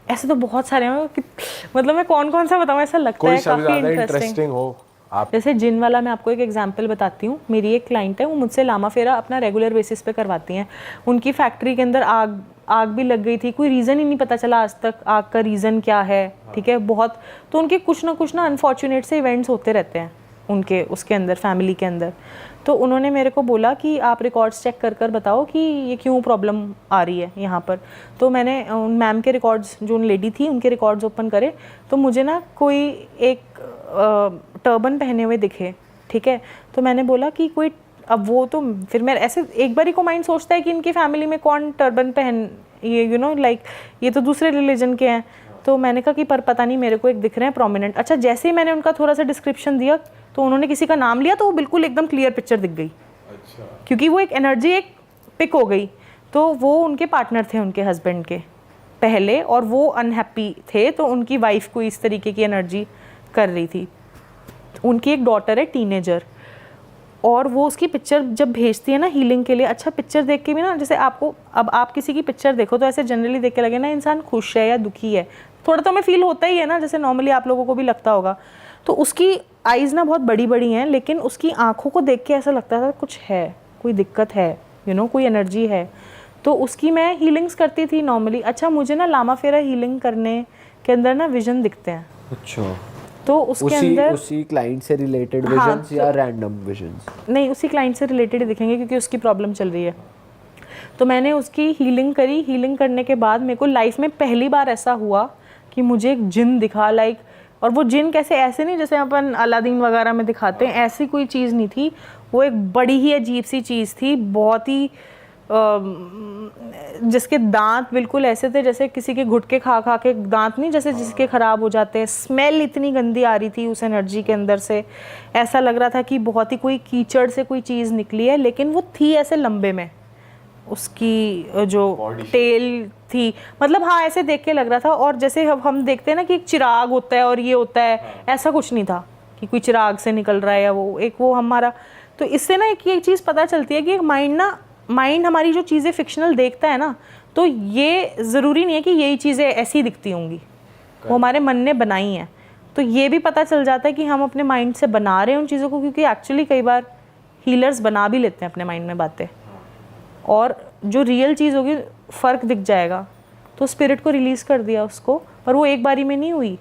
ऐसे तो बहुत सारे हैं मतलब मैं कौन सा बताऊँ, ऐसा लगता है काफ़ी इंटरेस्टिंग हो आप। जैसे जिन वाला मैं आपको एक एग्जांपल बताती हूँ। मेरी एक क्लाइंट है, वो मुझसे लामा फेरा अपना रेगुलर बेसिस पे करवाती हैं। उनकी फैक्ट्री के अंदर आग भी लग गई थी, कोई रीज़न ही नहीं पता चला आज तक आग का रीज़न क्या है, ठीक है। बहुत तो उनके कुछ ना अनफॉर्चुनेट से इवेंट्स होते रहते हैं उनके उसके अंदर, फैमिली के अंदर। तो उन्होंने मेरे को बोला कि आप रिकॉर्ड्स चेक कर बताओ कि ये क्यों प्रॉब्लम आ रही है यहाँ पर। तो मैंने उन मैम के रिकॉर्ड्स, जो उन लेडी थी उनके रिकॉर्ड्स ओपन करे, तो मुझे ना कोई एक टर्बन पहने हुए दिखे, ठीक है। तो मैंने बोला कि कोई, अब वो तो फिर मैं ऐसे एक बारी को माइंड सोचता है कि इनकी फैमिली में कौन टर्बन पहन, ये लाइक ये तो दूसरे रिलीजन के हैं। तो मैंने कहा कि पर पता नहीं, मेरे को एक दिख रहे हैं प्रोमिनेंट। अच्छा, जैसे ही मैंने उनका थोड़ा सा डिस्क्रिप्शन दिया तो उन्होंने किसी का नाम लिया, तो वो बिल्कुल एकदम क्लियर पिक्चर दिख गई। अच्छा। क्योंकि वो एक एनर्जी एक पिक हो गई। तो वो उनके पार्टनर थे उनके हस्बैंड के पहले, और वो अनहैप्पी थे, तो उनकी वाइफ को इस तरीके की एनर्जी कर रही थी। उनकी एक डॉटर है टीनेजर, और वो उसकी पिक्चर जब भेजती है ना हीलिंग के लिए, अच्छा पिक्चर देख के भी ना, जैसे आपको, अब आप किसी की पिक्चर देखो तो ऐसे जनरली देख के लगे ना इंसान खुश है या दुखी है, थोड़ा तो हमें फील होता ही है ना, जैसे नॉर्मली आप लोगों को भी लगता होगा। तो उसकी आईज़ ना बहुत बड़ी बड़ी हैं, लेकिन उसकी आँखों को देख के ऐसा लगता था कुछ है, कोई दिक्कत है, कोई एनर्जी है। तो उसकी मैं हीलिंग्स करती थी नॉर्मली। अच्छा, मुझे ना लामा फेरा हीलिंग करने के अंदर ना विजन दिखते हैं। अच्छा, तो उसके अंदर उसी क्लाइंट से रिलेटेड विजन्स या रैंडम विजन्स? नहीं, उसी क्लाइंट से रिलेटेड ही दिखेंगे, क्योंकि उसकी प्रॉब्लम चल रही है। तो मैंने उसकी हीलिंग करी। हीलिंग करने के बाद मेरे को लाइफ में पहली बार ऐसा हुआ कि मुझे एक जिन दिखा, लाइक, और वो जिन कैसे, ऐसे नहीं जैसे अपन अलादीन वगैरह में दिखाते हैं, ऐसी कोई चीज़ नहीं थी। वो एक बड़ी ही अजीब सी चीज़ थी, बहुत ही जिसके दांत बिल्कुल ऐसे थे जैसे किसी के घुटके खा के दांत नहीं जैसे जिसके ख़राब हो जाते हैं। स्मेल इतनी गंदी आ रही थी उस एनर्जी के अंदर से, ऐसा लग रहा था कि बहुत ही कोई कीचड़ से कोई चीज़ निकली है, लेकिन वो थी ऐसे लंबे में, उसकी जो टेल थी, मतलब हाँ ऐसे देख के लग रहा था। और जैसे हम देखते हैं ना कि एक चिराग होता है और ये होता है, ऐसा कुछ नहीं था कि कोई चिराग से निकल रहा है या वो हमारा। तो इससे ना एक चीज़ पता चलती है कि माइंड हमारी जो चीज़ें फिक्शनल देखता है ना, तो ये ज़रूरी नहीं है कि यही चीज़ें ऐसी दिखती होंगी, वो हमारे मन ने बनाई हैं। तो ये भी पता चल जाता है कि हम अपने माइंड से बना रहे हैं उन चीज़ों को, क्योंकि एक्चुअली कई बार हीलर्स बना भी लेते हैं अपने माइंड में बातें, और जो रियल चीज़ होगी फ़र्क दिख जाएगा। तो स्पिरिट को रिलीज़ कर दिया उसको, पर वो एक बारी में नहीं हुई।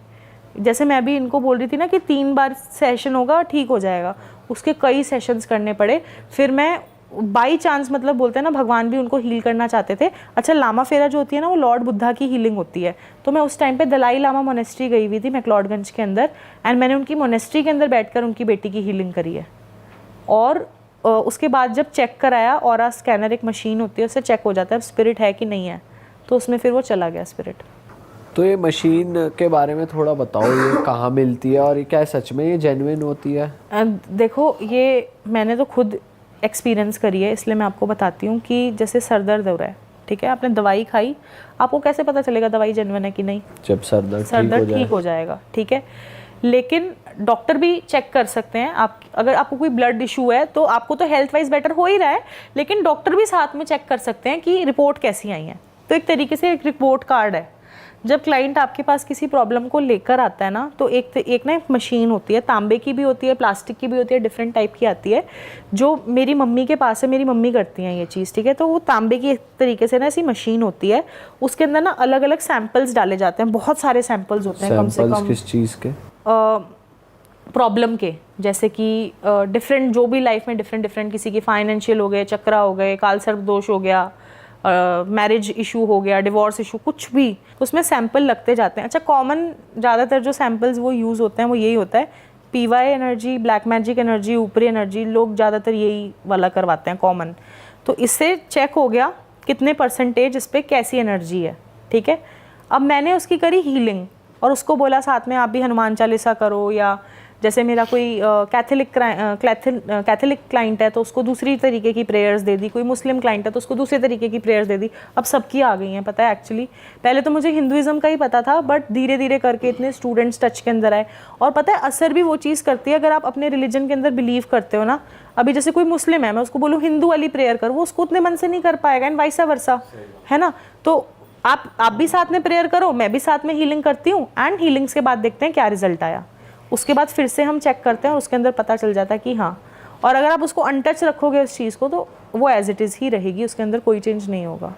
जैसे मैं भी इनको बोल रही थी ना कि 3 बार सेशन होगा ठीक हो जाएगा, उसके कई सेशंस करने पड़े। फिर मैं बाई चांस, मतलब बोलते हैं ना भगवान भी उनको हील करना चाहते थे। अच्छा, लामा फेरा जो होती है ना, वो लॉर्ड बुद्धा की हीलिंग होती है। तो मैं उस टाइम पे दलाई लामा मोनेस्ट्री गई हुई थी मैक्लोडगंज के अंदर, एंड मैंने उनकी मोनेस्ट्री के अंदर बैठकर उनकी बेटी की हीलिंग करी है। और उसके बाद जब चेक कराया, ऑरा स्कैनर एक मशीन होती है, उससे चेक हो जाता है स्पिरिट है कि नहीं है, तो उसमें फिर वो चला गया स्पिरिट। तो ये मशीन के बारे में थोड़ा बताओ, ये कहाँ मिलती है और ये क्या सच में ये जेन्युइन होती है? देखो, ये मैंने तो खुद एक्सपीरियंस करी है, इसलिए मैं आपको बताती हूँ कि जैसे सर दर्द हो रहा है, ठीक है, आपने दवाई खाई, आपको कैसे पता चलेगा दवाई जेन्युइन है कि नहीं? जब सर दर्द ठीक हो जाएगा, ठीक है। लेकिन डॉक्टर भी चेक कर सकते हैं। आप अगर आपको कोई ब्लड इशू है तो आपको तो हेल्थ वाइज बेटर हो ही रहा है, लेकिन डॉक्टर भी साथ में चेक कर सकते हैं कि रिपोर्ट कैसी आई है। तो एक तरीके से एक रिपोर्ट कार्ड है। जब क्लाइंट आपके पास किसी प्रॉब्लम को लेकर आता है ना, तो एक ना एक मशीन होती है, तांबे की भी होती है, प्लास्टिक की भी होती है, डिफरेंट टाइप की आती है, जो मेरी मम्मी के पास है, मेरी मम्मी करती हैं ये चीज़, ठीक है। तो वो तांबे की एक तरीके से ना ऐसी मशीन होती है, उसके अंदर ना अलग अलग सैंपल्स डाले जाते हैं, बहुत सारे सैंपल्स होते हैं, कम से कम। किस चीज़ के? प्रॉब्लम के, जैसे कि डिफरेंट, जो भी लाइफ में डिफरेंट किसी की फाइनेंशियल हो गए, चक्रा हो गए, काल सर्प दोष हो गया, मैरिज इशू हो गया, डिवोर्स इशू, कुछ भी, तो उसमें सैंपल लगते जाते हैं। अच्छा, कॉमन ज़्यादातर जो सैंपल्स वो यूज़ होते हैं वो यही होता है, PY energy, black magic energy, ऊपरी एनर्जी, लोग ज़्यादातर यही वाला करवाते हैं कॉमन। तो इससे चेक हो गया कितने परसेंटेज इस पर कैसी एनर्जी है, ठीक है। अब मैंने उसकी करी हीलिंग, और उसको बोला साथ में आप भी हनुमान चालीसा करो, या जैसे मेरा कोई कैथोलिक क्लाइंट है तो उसको दूसरी तरीके की प्रेयर्स दे दी, कोई मुस्लिम क्लाइंट है तो उसको दूसरे तरीके की प्रेयर्स दे दी। अब सबकी आ गई हैं, पता है। एक्चुअली पहले तो मुझे हिंदुज़म का ही पता था, बट धीरे धीरे करके इतने स्टूडेंट्स टच के अंदर आए, और पता है असर भी वो चीज़ करती है अगर आप अपने रिलीजन के अंदर बिलीव करते हो ना। अभी जैसे कोई मुस्लिम है, मैं उसको बोलूँ हिंदू वाली प्रेयर कर, वो उसको उतने मन से नहीं कर पाएगा, एंड वाइसा वर्सा, है ना। तो आप भी साथ में प्रेयर करो, मैं भी साथ में हीलिंग करती हूँ, एंड हीलिंग्स के बाद देखते हैं क्या रिजल्ट आया। उसके बाद फिर से हम चेक करते हैं और उसके अंदर पता चल जाता है कि हाँ। और अगर आप उसको अनटच रखोगे इस चीज़ को, तो वो एज इट इज़ ही रहेगी, उसके अंदर कोई चेंज नहीं होगा।